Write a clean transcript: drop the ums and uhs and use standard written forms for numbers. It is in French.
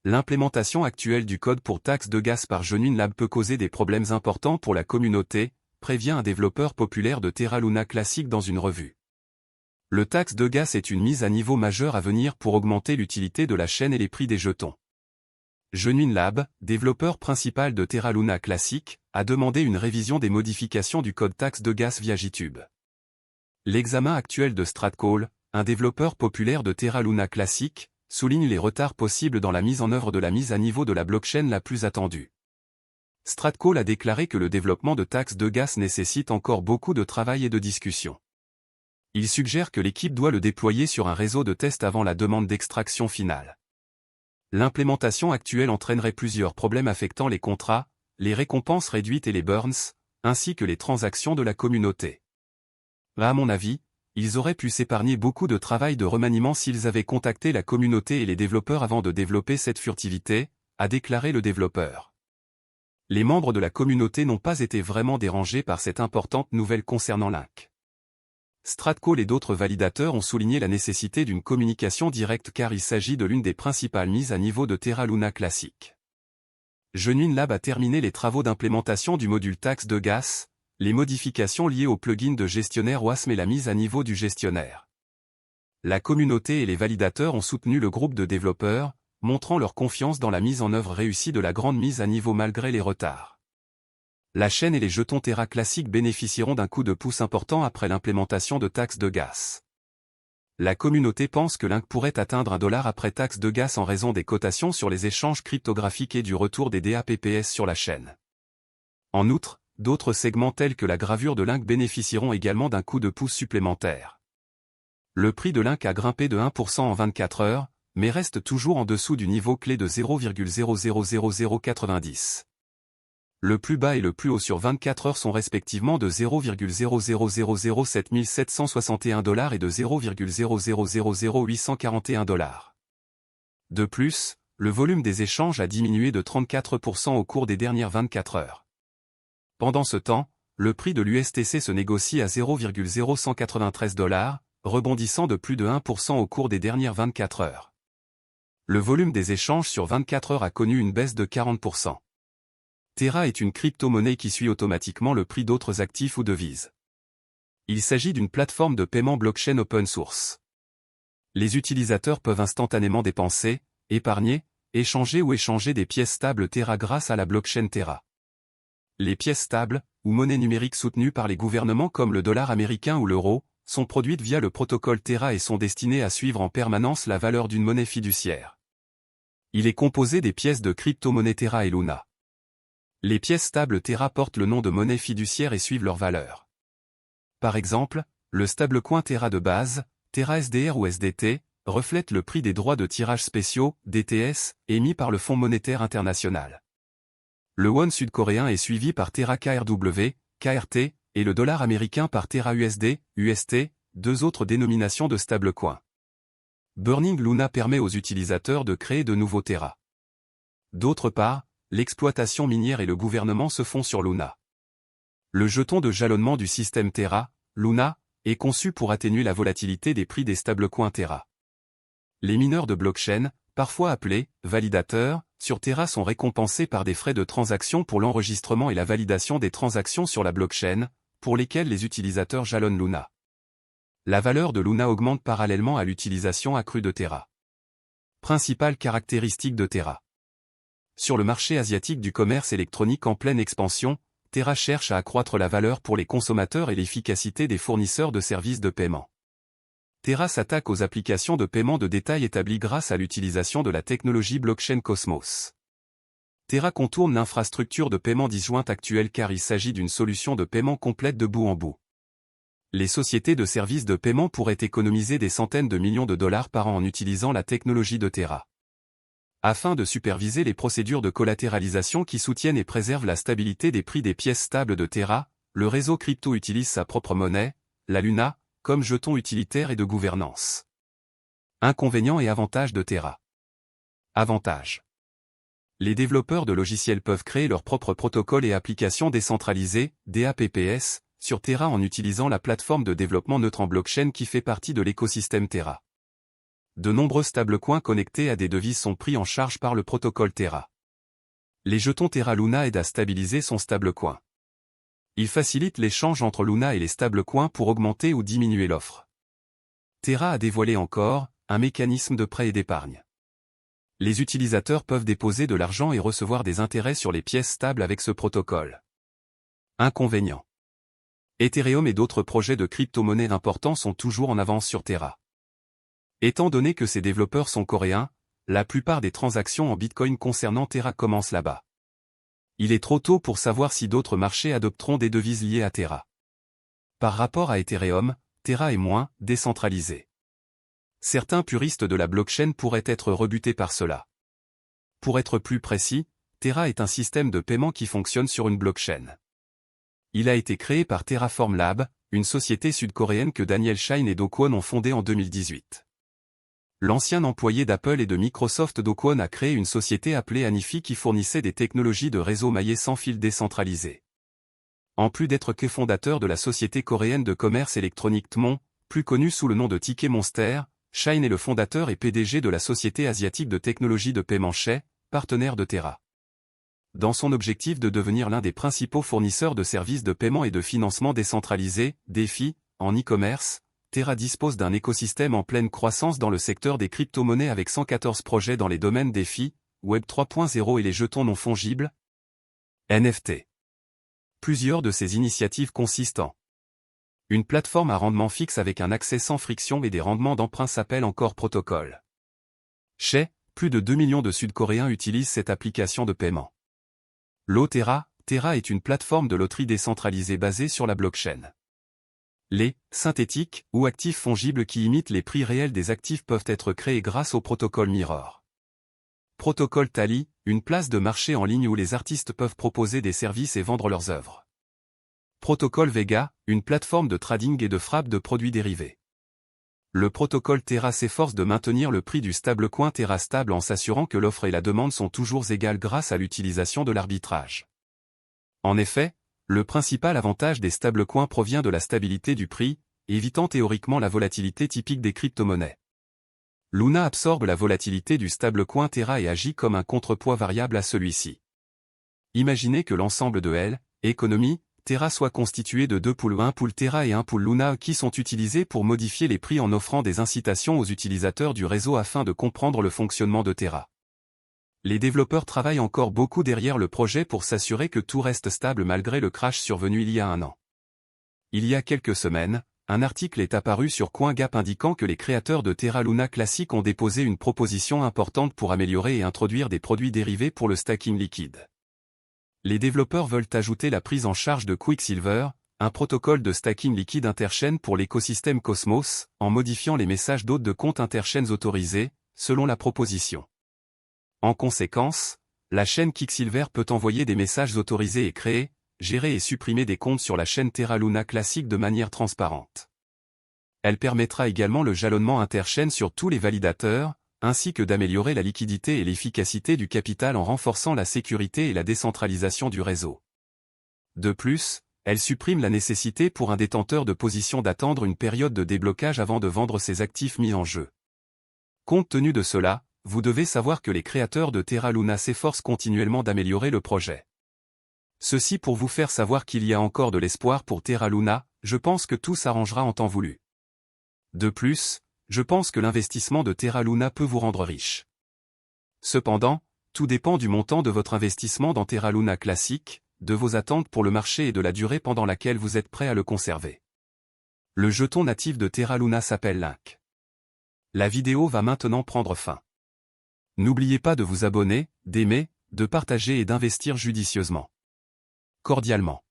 L'implémentation actuelle du code pour taxe de gas par Genuine Lab peut causer des problèmes importants pour la communauté, prévient un développeur populaire de Terra Luna Classic dans une revue. Le taxe de gas est une mise à niveau majeure à venir pour augmenter l'utilité de la chaîne et les prix des jetons. Genuine Lab, développeur principal de Terra Luna Classic, a demandé une révision des modifications du code taxe de gas via GitHub. L'examen actuel de Stratcall, un développeur populaire de Terra Luna Classic, souligne les retards possibles dans la mise en œuvre de la mise à niveau de la blockchain la plus attendue. Stratcall a déclaré que le développement de taxes de gas nécessite encore beaucoup de travail et de discussion. Il suggère que l'équipe doit le déployer sur un réseau de tests avant la demande d'extraction finale. L'implémentation actuelle entraînerait plusieurs problèmes affectant les contrats, les récompenses réduites et les burns, ainsi que les transactions de la communauté. À mon avis, ils auraient pu s'épargner beaucoup de travail de remaniement s'ils avaient contacté la communauté et les développeurs avant de développer cette furtivité, a déclaré le développeur. Les membres de la communauté n'ont pas été vraiment dérangés par cette importante nouvelle concernant Link. Stratcall et d'autres validateurs ont souligné la nécessité d'une communication directe car il s'agit de l'une des principales mises à niveau de Terra Luna Classic. Genuine Lab a terminé les travaux d'implémentation du module taxe de gas, les modifications liées au plugin de gestionnaire WASM et la mise à niveau du gestionnaire. La communauté et les validateurs ont soutenu le groupe de développeurs, montrant leur confiance dans la mise en œuvre réussie de la grande mise à niveau malgré les retards. La chaîne et les jetons Terra Classic bénéficieront d'un coup de pouce important après l'implémentation de taxes de gas. La communauté pense que Link pourrait atteindre $1 après taxe de gas en raison des cotations sur les échanges cryptographiques et du retour des DApps sur la chaîne. En outre, d'autres segments tels que la gravure de Link bénéficieront également d'un coup de pouce supplémentaire. Le prix de Link a grimpé de 1% en 24 heures, mais reste toujours en dessous du niveau clé de 0,000090. Le plus bas et le plus haut sur 24 heures sont respectivement de 0,00007 761 $ et de 0,0000841 $. De plus, le volume des échanges a diminué de 34% au cours des dernières 24 heures. Pendant ce temps, le prix de l'USTC se négocie à 0,0193 $, rebondissant de plus de 1% au cours des dernières 24 heures. Le volume des échanges sur 24 heures a connu une baisse de 40%. Terra est une crypto-monnaie qui suit automatiquement le prix d'autres actifs ou devises. Il s'agit d'une plateforme de paiement blockchain open source. Les utilisateurs peuvent instantanément dépenser, épargner, échanger ou échanger des pièces stables Terra grâce à la blockchain Terra. Les pièces stables, ou monnaies numériques soutenues par les gouvernements comme le dollar américain ou l'euro, sont produites via le protocole Terra et sont destinées à suivre en permanence la valeur d'une monnaie fiduciaire. Il est composé des pièces de crypto-monnaie Terra et Luna. Les pièces stables Terra portent le nom de monnaie fiduciaire et suivent leur valeur. Par exemple, le stablecoin Terra de base, Terra SDR ou SDT, reflète le prix des droits de tirage spéciaux, DTS, émis par le Fonds monétaire international. Le won sud-coréen est suivi par Terra KRW, KRT, et le dollar américain par Terra USD, UST, deux autres dénominations de stablecoins. Burning Luna permet aux utilisateurs de créer de nouveaux Terra. D'autre part, l'exploitation minière et le gouvernement se font sur Luna. Le jeton de jalonnement du système Terra, Luna, est conçu pour atténuer la volatilité des prix des stablecoins Terra. Les mineurs de blockchain, parfois appelés validateurs, sur Terra sont récompensés par des frais de transaction pour l'enregistrement et la validation des transactions sur la blockchain, pour lesquels les utilisateurs jalonnent Luna. La valeur de Luna augmente parallèlement à l'utilisation accrue de Terra. Principale caractéristique de Terra. Sur le marché asiatique du commerce électronique en pleine expansion, Terra cherche à accroître la valeur pour les consommateurs et l'efficacité des fournisseurs de services de paiement. Terra s'attaque aux applications de paiement de détail établies grâce à l'utilisation de la technologie blockchain Cosmos. Terra contourne l'infrastructure de paiement disjointe actuelle car il s'agit d'une solution de paiement complète de bout en bout. Les sociétés de services de paiement pourraient économiser des centaines de millions de dollars par an en utilisant la technologie de Terra. Afin de superviser les procédures de collatéralisation qui soutiennent et préservent la stabilité des prix des pièces stables de Terra, le réseau crypto utilise sa propre monnaie, la Luna, comme jeton utilitaire et de gouvernance. Inconvénients et avantages de Terra. Avantages. Les développeurs de logiciels peuvent créer leurs propres protocoles et applications décentralisées, DApps, sur Terra en utilisant la plateforme de développement neutre en blockchain qui fait partie de l'écosystème Terra. de nombreux stablecoins connectés à des devises sont pris en charge par le protocole Terra. Les jetons Terra Luna aident à stabiliser son stablecoin. Ils facilitent l'échange entre Luna et les stablecoins pour augmenter ou diminuer l'offre. Terra a dévoilé encore un mécanisme de prêt et d'épargne. Les utilisateurs peuvent déposer de l'argent et recevoir des intérêts sur les pièces stables avec ce protocole. Inconvénient. Ethereum et d'autres projets de crypto-monnaie importants sont toujours en avance sur Terra. Étant donné que ces développeurs sont coréens, la plupart des transactions en Bitcoin concernant Terra commencent là-bas. Il est trop tôt pour savoir si d'autres marchés adopteront des devises liées à Terra. Par rapport à Ethereum, Terra est moins décentralisé. Certains puristes de la blockchain pourraient être rebutés par cela. Pour être plus précis, Terra est un système de paiement qui fonctionne sur une blockchain. Il a été créé par Terraform Lab, une société sud-coréenne que Daniel Shine et Do Kwon ont fondée en 2018. L'ancien employé d'Apple et de Microsoft Do Kwon a créé une société appelée Anifi qui fournissait des technologies de réseau maillé sans fil décentralisé. En plus d'être cofondateur de la société coréenne de commerce électronique Tmon, plus connue sous le nom de Ticket Monster, Shine est le fondateur et PDG de la société asiatique de technologie de paiement Shay, partenaire de Terra. Dans son objectif de devenir l'un des principaux fournisseurs de services de paiement et de financement décentralisé, DeFi, en e-commerce, Terra dispose d'un écosystème en pleine croissance dans le secteur des crypto-monnaies avec 114 projets dans les domaines DeFi, Web 3.0 et les jetons non fongibles, NFT. Plusieurs de ces initiatives consistent en une plateforme à rendement fixe avec un accès sans friction et des rendements d'emprunt s'appelle encore Protocol. Shay, plus de 2 millions de Sud-Coréens utilisent cette application de paiement. Terra est une plateforme de loterie décentralisée basée sur la blockchain. Les synthétiques ou actifs fongibles qui imitent les prix réels des actifs peuvent être créés grâce au protocole Mirror. Protocole Tally, une place de marché en ligne où les artistes peuvent proposer des services et vendre leurs œuvres. Protocole Vega, une plateforme de trading et de frappe de produits dérivés. Le protocole Terra s'efforce de maintenir le prix du stablecoin Terra stable en s'assurant que l'offre et la demande sont toujours égales grâce à l'utilisation de l'arbitrage. En effet, le principal avantage des stablecoins provient de la stabilité du prix, évitant théoriquement la volatilité typique des crypto-monnaies. Luna absorbe la volatilité du stablecoin Terra et agit comme un contrepoids variable à celui-ci. Imaginez que l'ensemble de L, économie, Terra soit constitué de deux pools, un pool Terra et un pool Luna qui sont utilisés pour modifier les prix en offrant des incitations aux utilisateurs du réseau afin de comprendre le fonctionnement de Terra. Les développeurs travaillent encore beaucoup derrière le projet pour s'assurer que tout reste stable malgré le crash survenu il y a un an. Il y a quelques semaines, un article est apparu sur CoinGap indiquant que les créateurs de Terra Luna Classic ont déposé une proposition importante pour améliorer et introduire des produits dérivés pour le stacking liquide. Les développeurs veulent ajouter la prise en charge de Quicksilver, un protocole de stacking liquide interchaîne pour l'écosystème Cosmos, en modifiant les messages d'hôtes de compte interchaînes autorisés, selon la proposition. En conséquence, la chaîne Quicksilver peut envoyer des messages autorisés et créer, gérer et supprimer des comptes sur la chaîne Terra Luna Classic de manière transparente. Elle permettra également le jalonnement interchaîne sur tous les validateurs, ainsi que d'améliorer la liquidité et l'efficacité du capital en renforçant la sécurité et la décentralisation du réseau. De plus, elle supprime la nécessité pour un détenteur de position d'attendre une période de déblocage avant de vendre ses actifs mis en jeu. Compte tenu de cela, vous devez savoir que les créateurs de Terra Luna s'efforcent continuellement d'améliorer le projet. Ceci pour vous faire savoir qu'il y a encore de l'espoir pour Terra Luna, je pense que tout s'arrangera en temps voulu. De plus, je pense que l'investissement de Terra Luna peut vous rendre riche. Cependant, tout dépend du montant de votre investissement dans Terra Luna Classic, de vos attentes pour le marché et de la durée pendant laquelle vous êtes prêt à le conserver. Le jeton natif de Terra Luna s'appelle Link. La vidéo va maintenant prendre fin. N'oubliez pas de vous abonner, d'aimer, de partager et d'investir judicieusement. Cordialement.